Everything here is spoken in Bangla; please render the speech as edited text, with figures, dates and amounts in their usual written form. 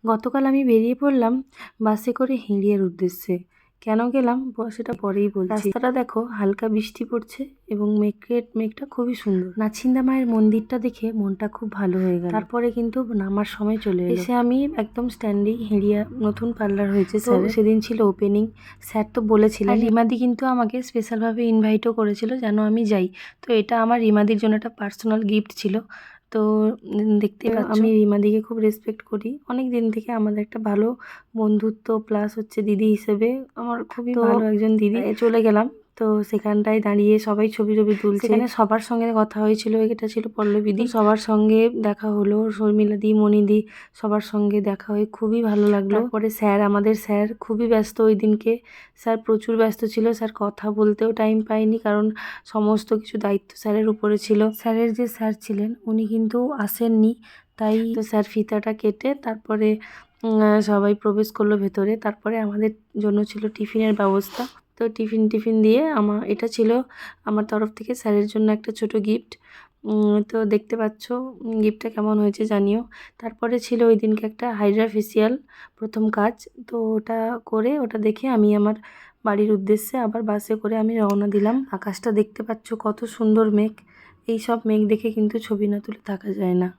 গতকাল আমি বেরিয়ে পড়লাম বাসে করে হিঁড়িয়ার উদ্দেশ্যে। কেন গেলাম সেটা পরেই বলছি। রাস্তাটা দেখো, হালকা বৃষ্টি পড়ছে এবং মেঘটা খুবই সুন্দর। নাছিন্দা মায়ের মন্দিরটা দেখে মনটা খুব ভালো হয়ে গেল। তারপরে কিন্তু নামার সময় চলে এসে আমি একদম স্ট্যান্ডেই হিঁড়িয়া নতুন পার্লার হয়েছে স্যার, সেদিন ছিল ওপেনিং। স্যার তো বলেছিলেন, রিমাদি কিন্তু আমাকে স্পেশালভাবে ইনভাইটও করেছিল যেন আমি যাই। তো এটা আমার রিমাদির জন্য একটা পার্সোনাল গিফট ছিল। তো দেখতে আমি রিমাদিকে খুব রেসপেক্ট করি অনেক দিন থেকে। আমাদের একটা ভালো বন্ধুত্ব, প্লাস হচ্ছে দিদি হিসেবে আমার খুবই ভালো একজন দিদি। চলে গেলাম, তো সেখানটায় দাঁড়িয়ে সবাই ছবি তুলছে। সেখানে সবার সঙ্গে কথা হয়েছিল, এটা ছিল পল্লবীদি। সবার সঙ্গে দেখা হলো, শর্মিলাদি, মণিদি, সবার সঙ্গে দেখা হয়ে খুবই ভালো লাগলো। তারপরে স্যার, আমাদের স্যার খুবই ব্যস্ত ওই দিনকে। স্যার প্রচুর ব্যস্ত ছিল, স্যার কথা বলতেও টাইম পায়নি, কারণ সমস্ত কিছু দায়িত্ব স্যারের উপরে ছিল। স্যারের যে স্যার ছিলেন উনি কিন্তু আসেননি, তাই তো স্যার ফিতাটা কেটে তারপরে সবাই প্রবেশ করলো ভেতরে। তারপরে আমাদের জন্য ছিল টিফিনের ব্যবস্থা। তো টিফিন দিয়ে এটা ছিল আমার তরফ থেকে স্যারের জন্য একটা ছোট গিফট। তো দেখতে পাচ্ছ গিফটটা কেমন হয়েছে জানিও। তারপরে ছিল ওই দিনকে একটা হাইড্রা ফেসিয়াল, প্রথম কাজ। তো ওটা দেখে আমি আমার বাড়ির উদ্দেশ্যে আবার বাসে করে আমি রওনা দিলাম। আকাশটা দেখতে পাচ্ছ কত সুন্দর মেঘ। এই সব মেঘ দেখে কিন্তু ছবি না তুলে থাকা যায় না।